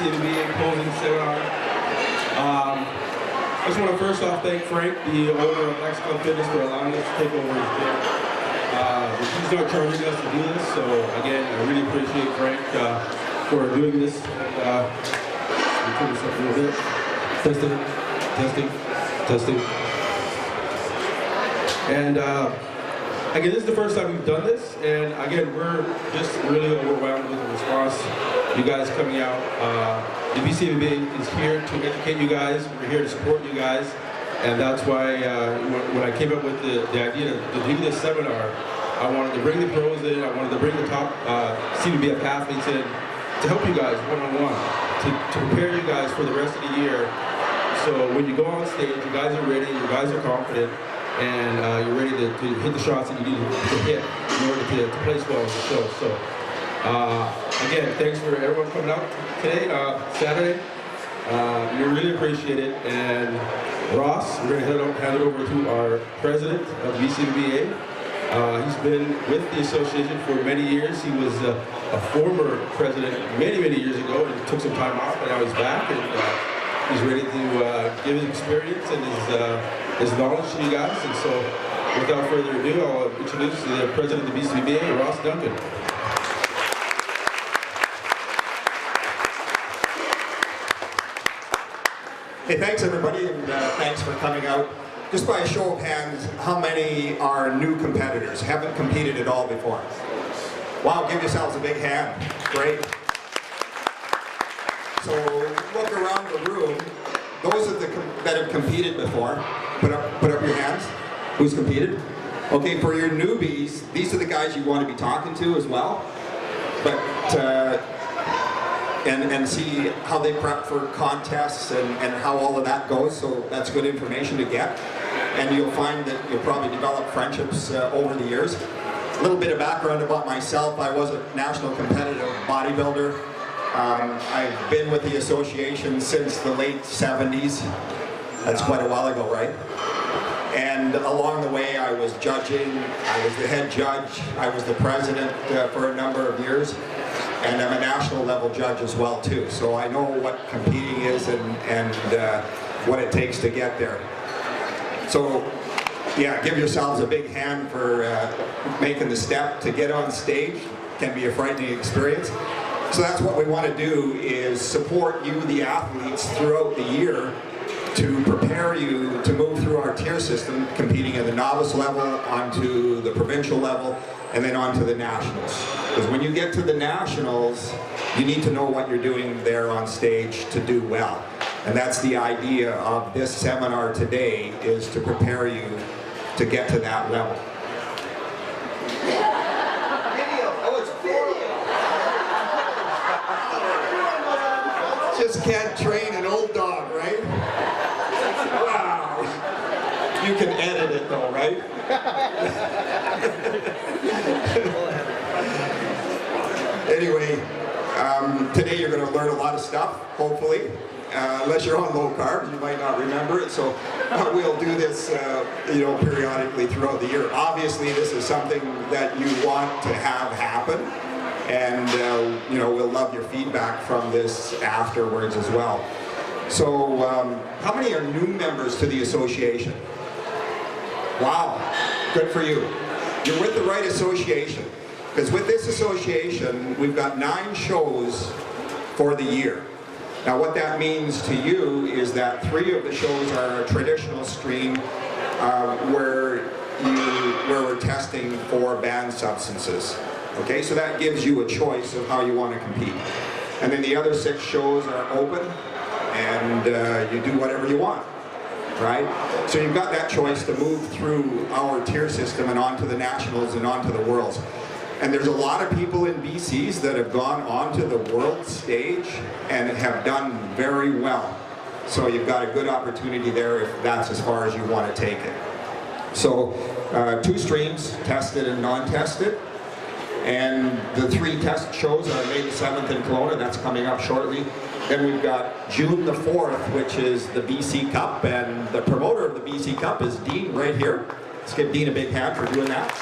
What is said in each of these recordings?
BCABBA closing seminar. I just want to first off thank Frank, the owner of Lexicon Fitness, for allowing us to take over his gym. He's not charging us to do this, so again, I really appreciate Frank for doing this. Turn this up a little bit. Testing. And again, this is the first time we've done this, and again, we're just really overwhelmed with the response. You guys coming out. The BCABBA is here to educate you guys. We're here to support you guys, and that's why when I came up with the idea to do this seminar, I wanted to bring the pros in. I wanted to bring the top CBBF athletes in to help you guys one-on-one, to prepare you guys for the rest of the year. So when you go on stage, you guys are ready, you guys are confident, and you're ready to hit the shots that you need to hit in order to place well on the show. So again, thanks for everyone coming out today, Saturday. We really appreciate it. And Ross, we're going to hand it over to our president of BCABBA. He's been with the association for many years. He was a former president many years ago, and took some time off, and now he's back, and he's ready to give his experience and his knowledge to you guys. And so, without further ado, I'll introduce the president of the BCABBA, Ross Duncan. Hey, thanks everybody, and thanks for coming out. Just by a show of hands, how many are new competitors? Haven't competed at all before? Wow, give yourselves a big hand. Great. So look around the room. Those that have competed before, put up your hands. Who's competed? Okay, for your newbies, these are the guys you want to be talking to as well. But and see how they prep for contests and how all of that goes. So that's good information to get. And you'll find that you'll probably develop friendships over the years. A little bit of background about myself. I was a national competitive bodybuilder. I've been with the association since the late 70s. That's quite a while ago, right? And along the way I was judging, I was the head judge, I was the president for a number of years. And I'm a national level judge as well too. So I know what competing is and what it takes to get there. So yeah, give yourselves a big hand for making the step to get on stage. It can be a frightening experience. So that's what we want to do, is support you, the athletes, throughout the year to prepare you to move through our tier system, competing at the novice level, onto the provincial level, and then onto the nationals. Because when you get to the nationals, you need to know what you're doing there on stage to do well. And that's the idea of this seminar today, is to prepare you to get to that level. Just can't train an old dog, right? Wow. You can edit it though, right? Anyway, today you're going to learn a lot of stuff, hopefully. Unless you're on low carbs, you might not remember it. So we'll do this, periodically throughout the year. Obviously, this is something that you want to have happen. And we'll love your feedback from this afterwards as well. So how many are new members to the association? Wow, good for you. You're with the right association, because with this association we've got 9 shows for the year. Now what that means to you is that 3 of the shows are a traditional stream where we're testing for banned substances. Okay, so that gives you a choice of how you want to compete. And then the other 6 shows are open, and you do whatever you want, right? So you've got that choice to move through our tier system and onto the nationals and onto the worlds. And there's a lot of people in BCs that have gone onto the world stage and have done very well. So you've got a good opportunity there if that's as far as you want to take it. So 2 streams, tested and non-tested. And the 3 test shows are May the 7th in Kelowna, that's coming up shortly. Then we've got June the 4th, which is the BC Cup, and the promoter of the BC Cup is Dean right here. Let's give Dean a big hand for doing that.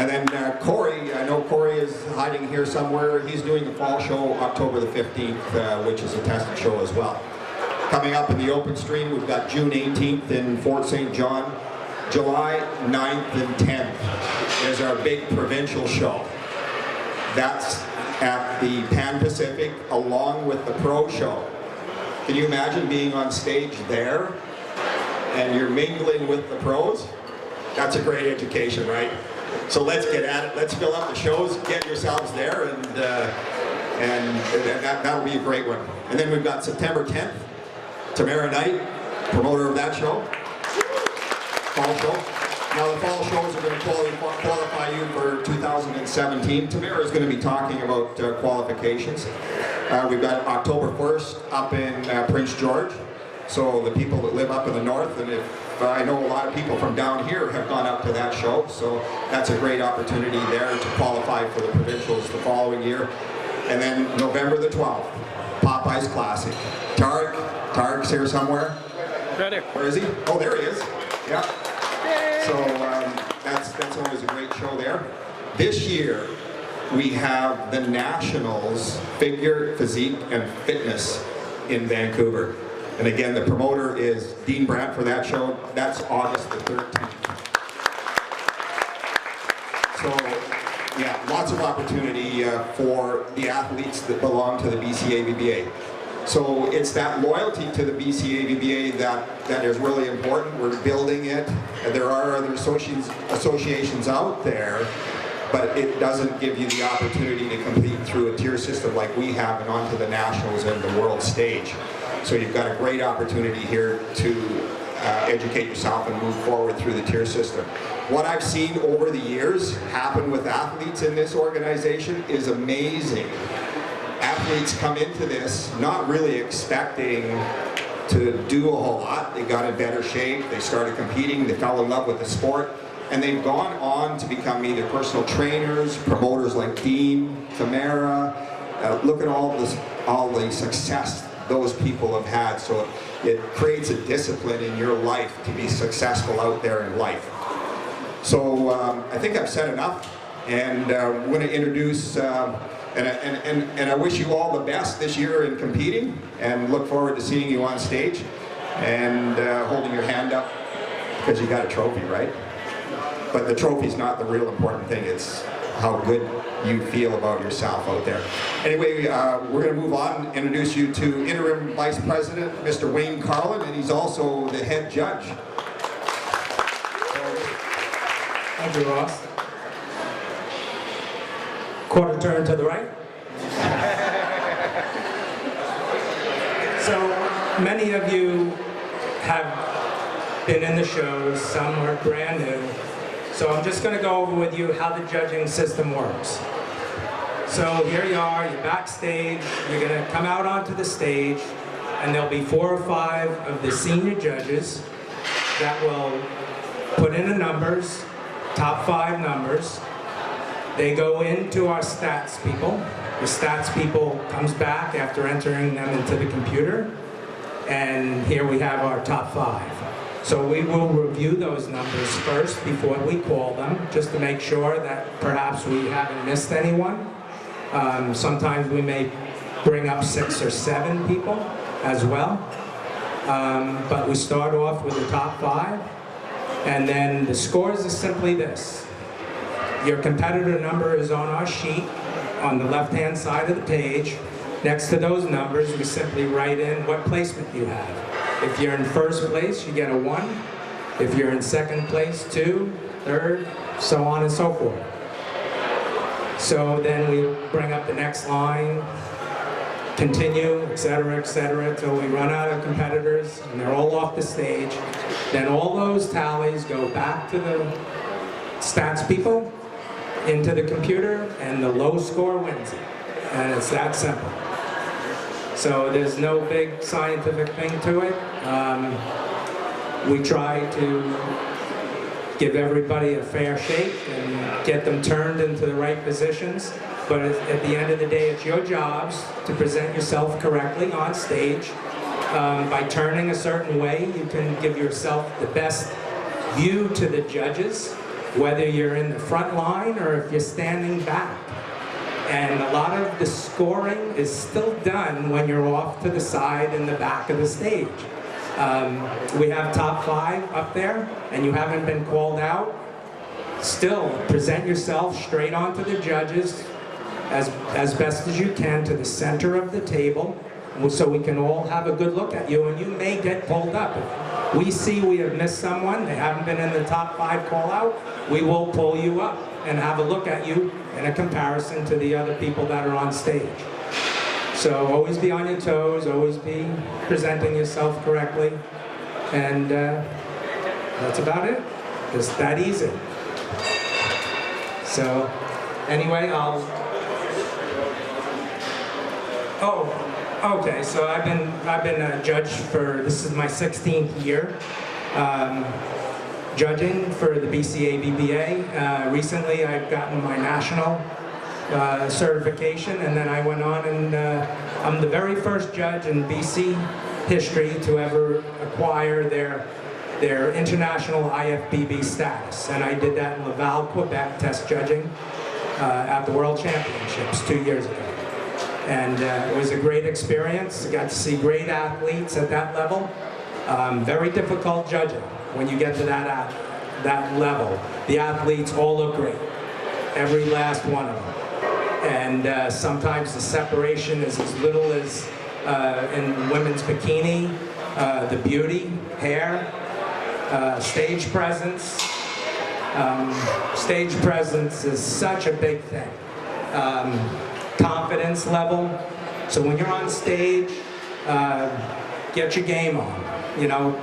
And then Corey, I know Corey is hiding here somewhere. He's doing the fall show October the 15th, which is a tested show as well. Coming up in the open stream, we've got June 18th in Fort St. John. July 9th and 10th is our big provincial show. That's at the Pan Pacific along with the Pro Show. Can you imagine being on stage there and you're mingling with the pros? That's a great education, right? So let's get at it. Let's fill up the shows, get yourselves there, and that'll be a great one. And then we've got September 10th, Tamara Knight, promoter of that show. Fall show. Now the fall shows are going to qualify you for 2017. Tamara is going to be talking about qualifications. We've got October 1st up in Prince George. So the people that live up in the north, and if I know a lot of people from down here have gone up to that show, so that's a great opportunity there to qualify for the provincials the following year. And then November the 12th, Popeye's Classic. Tarek's here somewhere. Right here. Where is he? Oh, there he is. Yeah. So that's always a great show there. This year, we have the Nationals Figure, Physique, and Fitness in Vancouver. And again, the promoter is Dean Brandt for that show. That's August the 13th. So, yeah, lots of opportunity for the athletes that belong to the BCABBA. So it's that loyalty to the BCABBA that is really important. We're building it. There are other associations out there, but it doesn't give you the opportunity to compete through a tier system like we have and onto the nationals and the world stage. So you've got a great opportunity here to educate yourself and move forward through the tier system. What I've seen over the years happen with athletes in this organization is amazing. Athletes come into this not really expecting to do a whole lot. They got in better shape, they started competing, they fell in love with the sport, and they've gone on to become either personal trainers, promoters like Dean, Tamara. Look at all the success those people have had. So it creates a discipline in your life to be successful out there in life. So I think I've said enough, and I'm going to introduce, and I wish you all the best this year in competing, and look forward to seeing you on stage and holding your hand up because you got a trophy, right? But the trophy's not the real important thing. It's how good you feel about yourself out there. Anyway, we're going to move on and introduce you to Interim Vice President, Mr. Wayne Carlin, and he's also the head judge. Thank you, Ross. Quarter turn to the right. So many of you have been in the shows, some are brand new. So I'm just going to go over with you how the judging system works. So here you are, you're backstage, you're going to come out onto the stage, and there'll be 4 or 5 of the senior judges that will put in the numbers, top 5 numbers. They go into our stats people. The stats people comes back after entering them into the computer, and here we have our top 5. So we will review those numbers first before we call them, just to make sure that perhaps we haven't missed anyone. Sometimes we may bring up 6 or 7 people as well. But we start off with the top 5. And then the scores is simply this. Your competitor number is on our sheet on the left-hand side of the page. Next to those numbers, we simply write in what placement you have. If you're in first place, you get a 1. If you're in second place, 2, third, so on and so forth. So then we bring up the next line, continue, etc., until we run out of competitors and they're all off the stage. Then all those tallies go back to the stats people, into the computer, and the low score wins it. And it's that simple. So there's no big scientific thing to it. We try to give everybody a fair shake and get them turned into the right positions. But at the end of the day, it's your jobs to present yourself correctly on stage. By turning a certain way, you can give yourself the best view to the judges whether you're in the front line or if you're standing back. And a lot of the scoring is still done when you're off to the side in the back of the stage. We have top 5 up there, and you haven't been called out. Still, present yourself straight onto the judges as best as you can to the center of the table, so we can all have a good look at you, and you may get pulled up. If we see we have missed someone, they haven't been in the top 5 call out, we will pull you up and have a look at you in a comparison to the other people that are on stage. So always be on your toes, always be presenting yourself correctly, and that's about it. Just that easy. So anyway, okay, so I've been a judge for, this is my 16th year. Judging for the BCABBA. Recently I've gotten my national certification, and then I went on and I'm the very first judge in BC history to ever acquire their international IFBB status. And I did that in Laval, Quebec, test judging at the World Championships 2 years ago. And it was a great experience. I got to see great athletes at that level. Very difficult judging when you get to that level. The athletes all look great, every last one of them. And sometimes the separation is as little as in women's bikini, the beauty, hair, stage presence. Stage presence is such a big thing. Confidence level. So when you're on stage, get your game on. You know,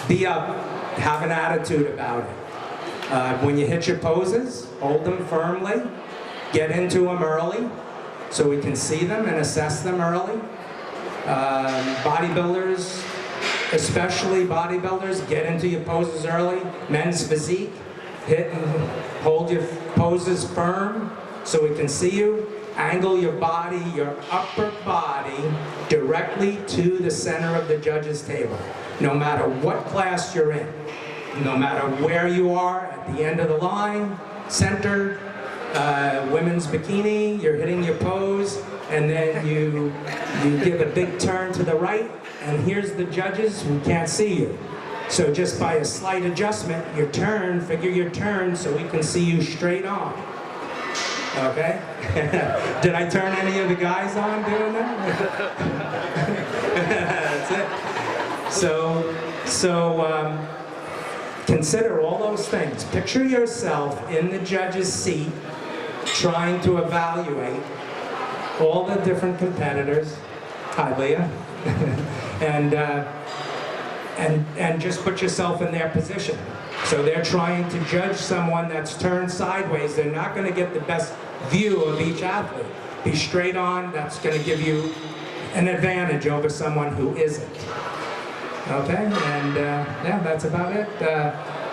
be up, have an attitude about it. When you hit your poses, hold them firmly, get into them early so we can see them and assess them early. Bodybuilders, especially bodybuilders, get into your poses early. Men's physique, hit and hold your poses firm so we can see you. Angle your body, your upper body, directly to the center of the judge's table. No matter what class you're in, no matter where you are, at the end of the line, center, women's bikini, you're hitting your pose, and then you give a big turn to the right, and here's the judges who can't see you. So just by a slight adjustment, your turn, figure your turn so we can see you straight on. Okay? Did I turn any of the guys on doing that? That's it. So consider all those things. Picture yourself in the judge's seat trying to evaluate all the different competitors. Hi, Leah. and just put yourself in their position. So they're trying to judge someone that's turned sideways. They're not going to get the best view of each athlete. Be straight on, that's going to give you an advantage over someone who isn't. Okay, and yeah, that's about it.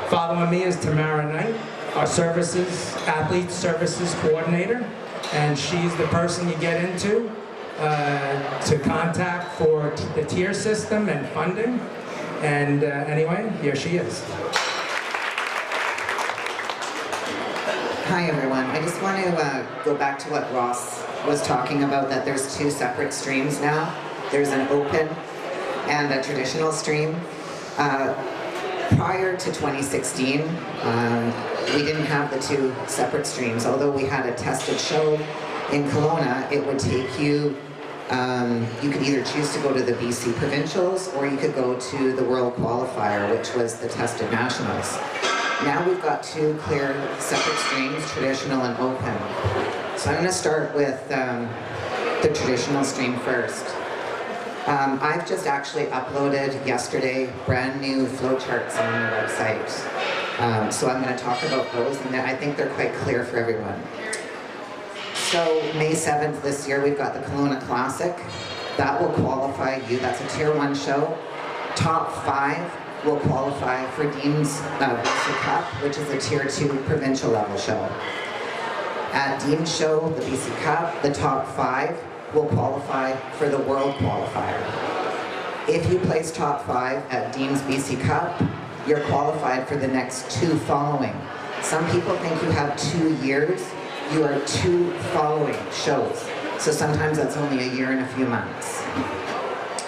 Following me is Tamara Knight, our athlete services coordinator, and she's the person you get into to contact for the tier system and funding. And anyway, here she is. Hi everyone. I just want to go back to what Ross was talking about, that there's 2 separate streams now. There's an open and a traditional stream. Prior to 2016, we didn't have the 2 separate streams. Although we had a tested show in Kelowna, it would take you, you could either choose to go to the BC Provincials or you could go to the World Qualifier, which was the tested nationals. Now we've got 2 clear separate streams, traditional and open. So I'm going to start with the traditional stream first. I've just actually uploaded yesterday brand new flowcharts on the website. So I'm going to talk about those, and I think they're quite clear for everyone. So May 7th this year, we've got the Kelowna Classic. That will qualify you. That's a Tier 1 show. Top 5 will qualify for Dean's BC Cup, which is a Tier 2 provincial level show. At Dean's show, the BC Cup, the top 5 will qualify for the World Qualifier. If you place top 5 at Dean's BC Cup, you're qualified for the next 2 following. Some people think you have 2 years. You are 2 following shows. So sometimes that's only a year and a few months.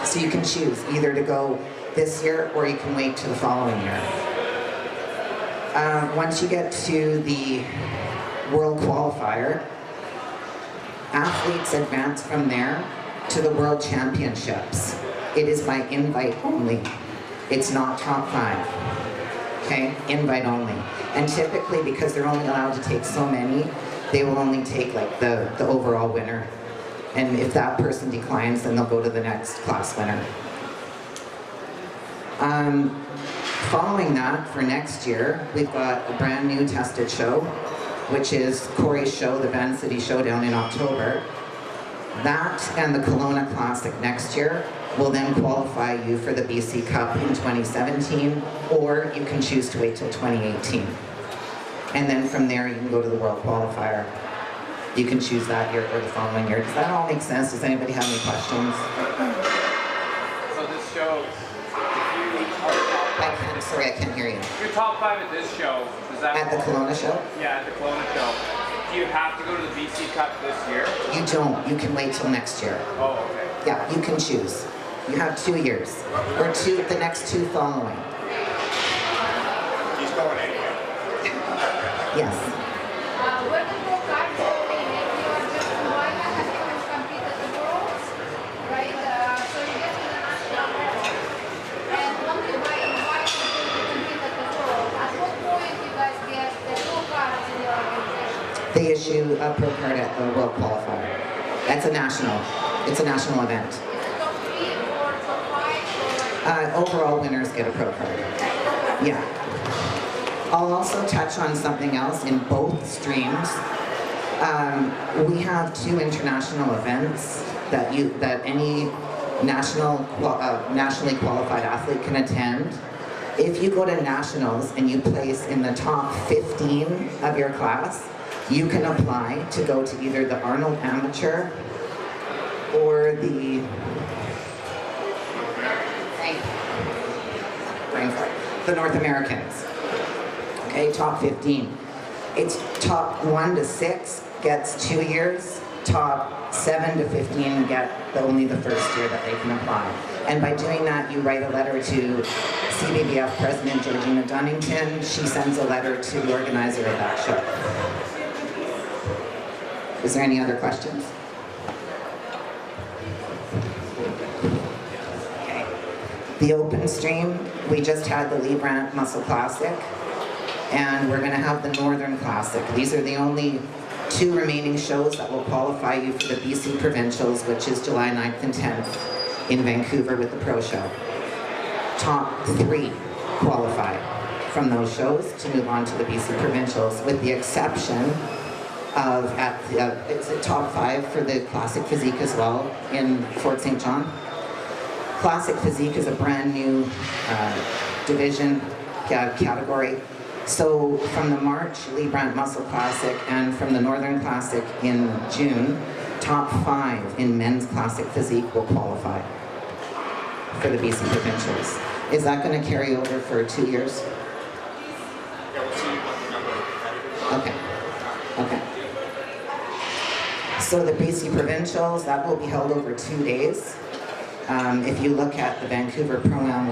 So you can choose either to go this year or you can wait to the following year. Once you get to the World Qualifier, athletes advance from there to the World Championships. It is by invite only. It's not top 5. Okay, invite only. And typically, because they're only allowed to take so many, they will only take like the overall winner. And if that person declines, then they'll go to the next class winner. Following that, for next year, we've got a brand new tested show, which is Corey's show, the Van City Showdown in October. That and the Kelowna Classic next year will then qualify you for the BC Cup in 2017, or you can choose to wait till 2018. And then from there, you can go to the World Qualifier. You can choose that year or the following year. Does that all make sense? Does anybody have any questions? So this show, Sorry, I can't hear you. your top 5 at this show, does that... At the Kelowna show? Yeah, at the Kelowna show. Do you have to go to the BC Cup this year? You don't. You can wait till next year. Oh, okay. Yeah, you can choose. You have 2 years, or the next 2 following. He's going anyway. Yes. Where the pro cards go in, if you are just one and you can compete at the Worlds, right? So you get to the national level, and only by inviting you to compete at the Worlds. At what point you guys get the pro cards in your organization? They issue a pro card at the World Qualifier. That's a national. It's a national event. Is it top 3 or top 5 or Overall winners get a pro card. Yeah. I'll also touch on something else in both streams. We have 2 international events that any nationally qualified athlete can attend. If you go to nationals and you place in the top 15 of your class, you can apply to go to either the Arnold Amateur or the North Americans. Okay, top 15. It's top 1 to 6 gets 2 years. Top 7 to 15 get only the first year that they can apply. And by doing that, you write a letter to CBBF President Georgina Dunnington. She sends a letter to the organizer of that show. Is there any other questions? Okay. The open stream, we just had the Lee Brandt Muscle Classic, and we're going to have the Northern Classic. These are the only 2 remaining shows that will qualify you for the BC Provincials, which is July 9th and 10th in Vancouver with the Pro Show. Top 3 qualify from those shows to move on to the BC Provincials, with the exception of it's a top 5 for the Classic Physique as well in Fort St. John. Classic Physique is a brand new division category. So from the March Lee Brandt Muscle Classic and from the Northern Classic in June, top 5 in men's Classic Physique will qualify for the BC Provincials. Is that going to carry over for 2 years? Okay. Okay. So the BC Provincials, that will be held over 2 days. If you look at the Vancouver Pro-Am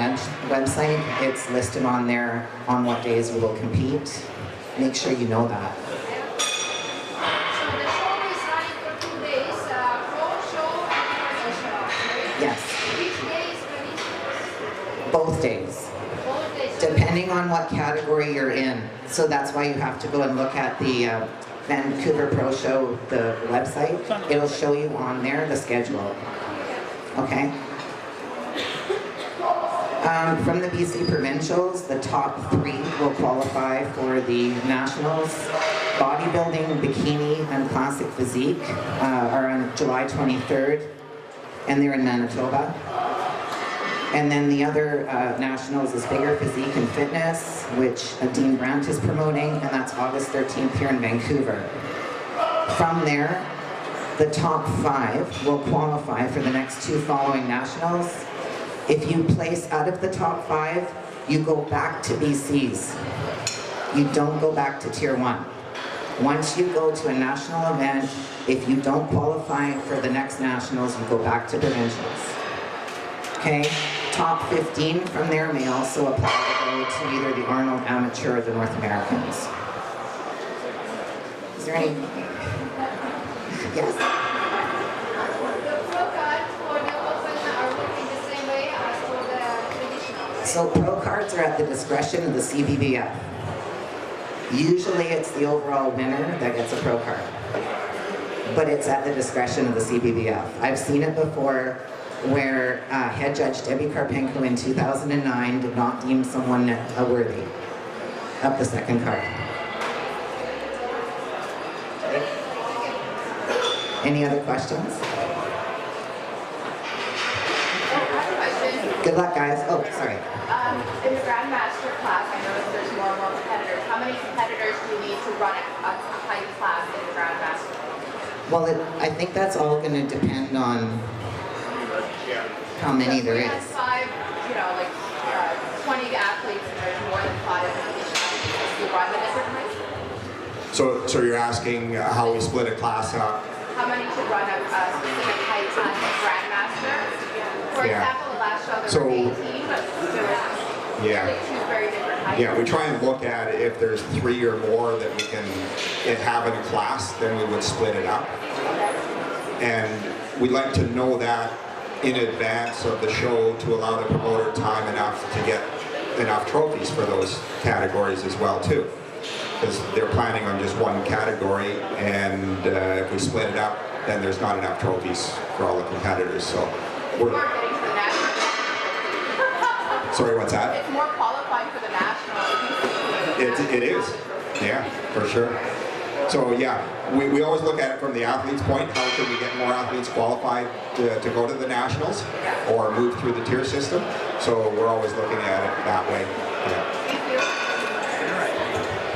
website, it's listed on there on what days you will compete. Make sure you know that. So the show is running for 2 days, pro show and professional, right? Yes, Which day is released? both days, Both days. depending on what category you're in. So that's why you have to go and look at the Vancouver Pro Show, the website. It'll show you on there the schedule. Okay? From the BC Provincials, the top 3 will qualify for the Nationals. Bodybuilding, Bikini, and Classic Physique are on July 23rd, and they're in Manitoba. And then the other Nationals is Bigger Physique and Fitness, which Dean Brandt is promoting, and that's August 13th here in Vancouver. From there, the top 5 will qualify for the next 2 following Nationals. If you place out of the top 5, you go back to BC's. You don't go back to Tier 1. Once you go to a national event, if you don't qualify for the next nationals, you go back to provincials. Okay? Top 15 from there may also apply to go to either the Arnold Amateur or the North Americans. Is there any? Yes. The pro cards for the open are working the same way as for the traditional. So pro cards are at the discretion of the CBBF. Usually it's the overall winner that gets a pro card. But it's at the discretion of the CBBF. I've seen it before where head judge Debbie Karpenko in 2009 did not deem someone worthy of the second card. Any other questions? Good luck, guys. Oh, sorry. In the Grandmaster class, I noticed there's more and more competitors. How many competitors do you need to run a height class in the Grandmaster? Well, I think that's all going to depend on how many there If we had is. 20 athletes and there's more than 5 competitions, do you run the different heights? So you're asking how we split a class up? How many should run a specific height class in Grandmaster? For Yeah. example, the last show there So- were 18, but there were Yeah. really 2 very different heights. Yeah, we try and look at if there's 3 or more that we can have in a class, then we would split it up. And we'd like to know that in advance of the show to allow the promoter time enough to get enough trophies for those categories as well too. Because they're planning on just one category, and if we split it up, then there's not enough trophies for all the competitors. So More we're, getting to the national. sorry, what's that? It's more qualifying for the national. It is, yeah, for sure. So yeah, we always look at it from the athlete's point. How can we get more athletes qualified to go to the nationals or move through the tier system? So we're always looking at it that way. Yeah.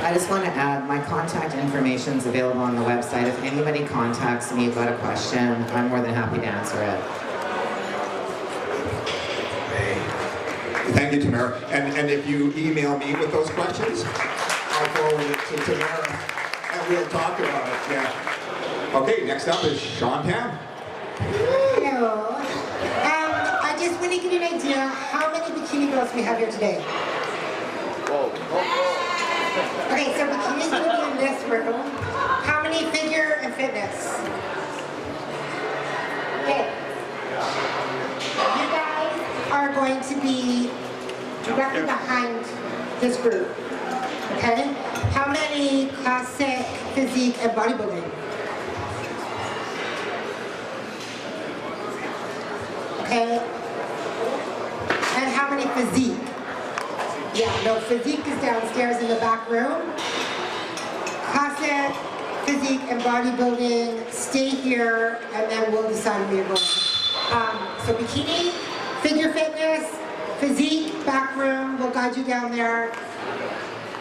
I just want to add, my contact information is available on the website. If anybody contacts me about a question, I'm more than happy to answer it. Thank you, Tamara. And if you email me with those questions, I'll forward it to Tamara and we'll talk about it. Yeah. Okay, next up is Sean Tam. Hello. I just want to get an idea how many bikini girls we have here today. Okay, so bikini's going to be in this room. How many figure and fitness? Okay. You guys are going to be directly behind this group. Okay? How many classic physique and bodybuilding? Okay? And how many physique? Yeah, no, physique is downstairs in the back room. Classic, physique, and bodybuilding, stay here, and then we'll decide where you're going. So bikini, figure fitness, physique, back room, we'll guide you down there.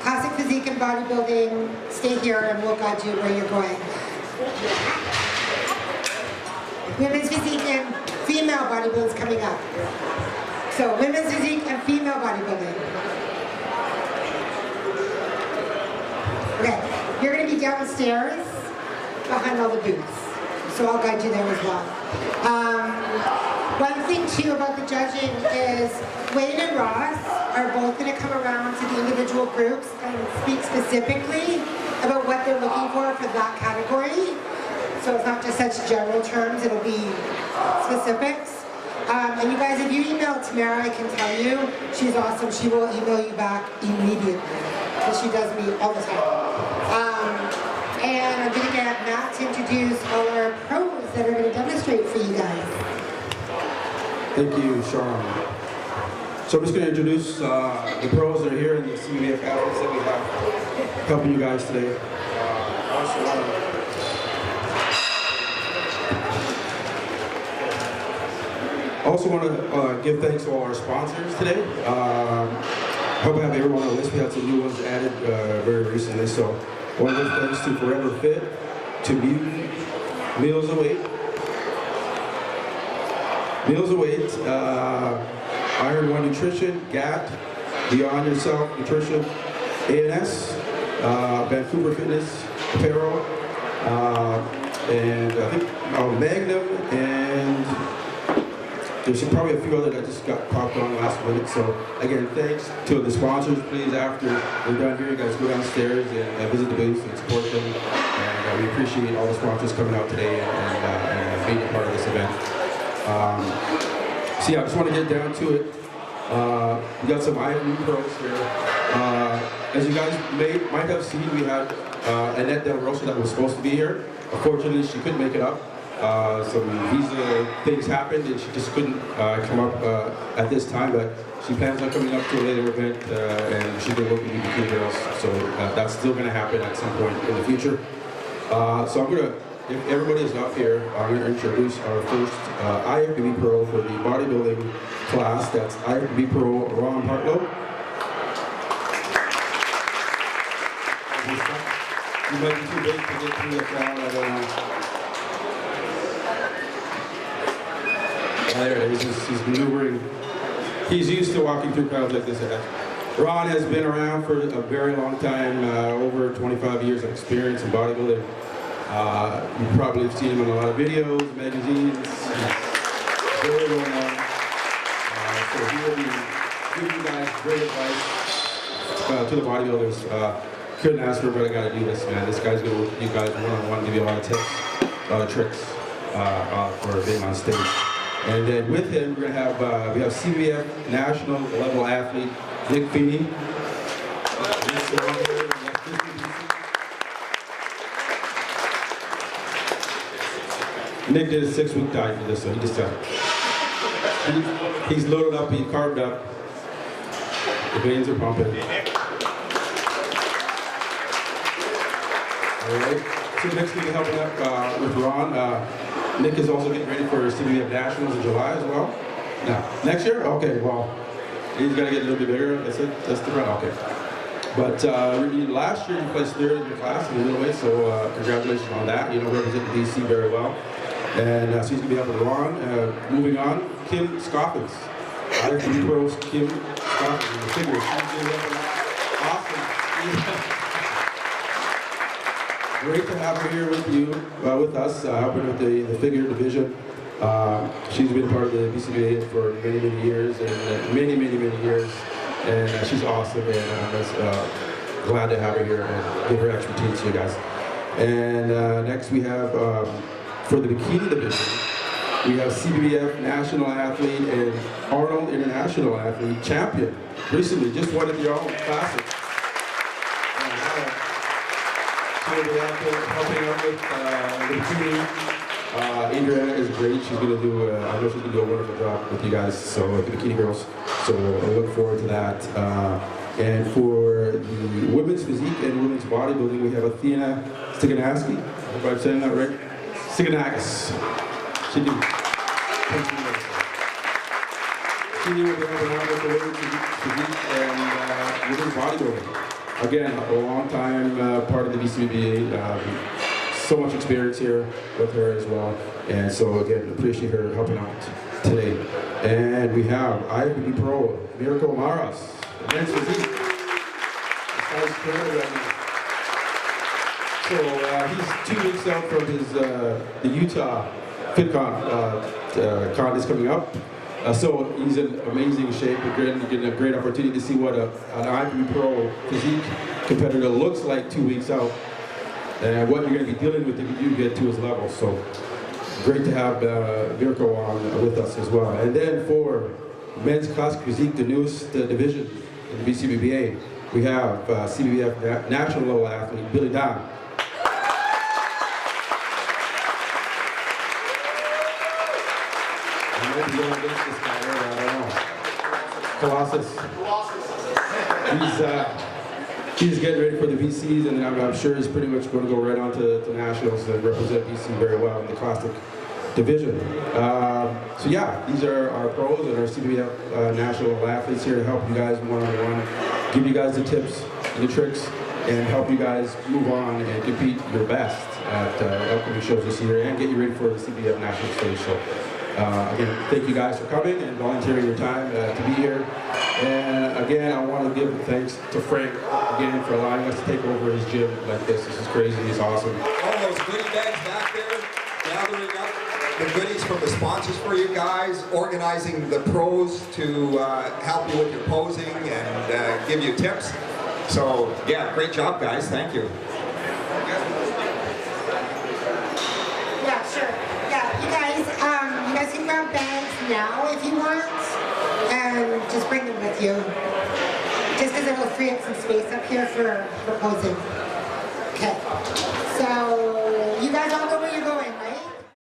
Classic physique and bodybuilding, stay here, and we'll guide you where you're going. Women's physique and female bodybuilding is coming up. So women's physique and female bodybuilding. Okay, you're going to be downstairs behind all the booths. So I'll guide you there as well. One thing too about the judging is Wayne and Ross are both going to come around to the individual groups and speak specifically about what they're looking for that category. So it's not just such general terms, it'll be specifics. And you guys, if you email Tamara, I can tell you, she's awesome. She will email you back immediately. Because she does me all the time. And I'm going to get Matt to introduce all our pros that are going to demonstrate for you guys. Thank you, Sean. So I'm just going to introduce the pros that are here and the CBF athletes that we have helping you guys today. I also want to give thanks to all our sponsors today. Hope I have everyone on the list. We had some new ones added very recently. So I want to give thanks to Forever Fit, to Meals Await, Iron One Nutrition, GAT, Beyond Yourself Nutrition, ANS, Vancouver Fitness Apparel, and I think Magnum, and there's probably a few other that just got popped on last minute. So again, thanks to the sponsors. Please, after we're done here, you guys go downstairs and visit the booth and support them. And we appreciate all the sponsors coming out today and being a part of this event. So yeah, I just want to get down to it. We got some IFB pros here. As you guys might have seen, we had Annette Del Rosa that was supposed to be here. Unfortunately, she couldn't make it up. Some visa things happened and she just couldn't come up at this time, but she plans on coming up to a later event and she's been working with the girls, so that's still going to happen at some point in the future. So I'm going to, if everybody is up here, I'm going to introduce our first IFBB Pro for the bodybuilding class. That's IFBB Pro Ron Hartlow. You might be too big to get through the crowd, I don't know. There it is, he's maneuvering. He's used to walking through crowds like this. Ron has been around for a very long time, over 25 years of experience in bodybuilding. You probably have seen him in a lot of videos, magazines. He's very well known. So he will be giving you guys great advice to the bodybuilders. Couldn't ask for a better guy to do this, man. This guy's gonna work with you guys one-on-one, give you a lot of tips, a lot of tricks for being on stage. And then with him, we're gonna have we have CBF national level athlete Nick Feeney. Nick did a 6-week diet for this, so he just he's loaded up, he's carved up. The veins are pumping. All right. So Nick's gonna be helping out with Ron. Nick is also getting ready for CBF Nationals in July as well. No, next year? Okay, well, he's got to get a little bit bigger. That's it? That's the run? Okay. But last year you placed third in your class in the middleweight, so congratulations on that. You know, represent the DC very well. And so he's going to be helping Ron. Moving on, Kim Scoffins. IFBB Pros, Kim Scoffins, the figure. Awesome. Great to have her here with you, with us, helping with the figure division. She's been part of the BCABBA for many, many years, and many years, and she's awesome, and I'm just glad to have her here and give her expertise to you guys. And next we have, for the bikini division, we have CBF national athlete and Arnold International athlete champion. Recently, just won at the Arnold Classic. She'll be out there helping out with the bikini. Adriana is great. She's going to do, I know she's going to do a wonderful job with you guys, so with the bikini girls. So I look forward to that. And for the women's physique and women's bodybuilding, we have Athena Stiganaski. I hope I'm saying that right. Stiganakis. She will be helping out with the women's physique and women's bodybuilding. Again, a long time part of the BCABBA. So much experience here with her as well. And so again, appreciate her helping out today. And we have IFBB Pro, Mirko Maras, men's physique. This guy's currently right now. So he's 2 weeks out from his the Utah FitCon con is coming up. So he's in amazing shape. We're getting a great opportunity to see what an IFBB Pro physique competitor looks like 2 weeks out, and what you're going to be dealing with if you do get to his level. So great to have Mirko on with us as well. And then for men's classic physique, the newest division in the BCABBA, we have CBF national level athlete Billy Don. I might be going against this guy earlier, I don't know. Colossus. He's getting ready for the BCs, and I'm sure he's pretty much going to go right on to nationals and represent BC very well in the classic division. So yeah, these are our pros and our CBF national athletes here to help you guys one-on-one, give you guys the tips and the tricks, and help you guys move on and compete your best at upcoming shows this year and get you ready for the CBF national stage. So Again, thank you guys for coming and volunteering your time to be here. And again, I want to give thanks to Frank again for allowing us to take over his gym like this. This is crazy. It's awesome. All those goodie bags back there, gathering up the goodies from the sponsors for you guys, organizing the pros to help you with your posing and give you tips. So yeah, great job guys, thank you. Yeah, sure. Yeah, you guys can grab bags now if you want, and just bring them with you. Just because it'll free up some space up here for posing. Okay. So you guys all go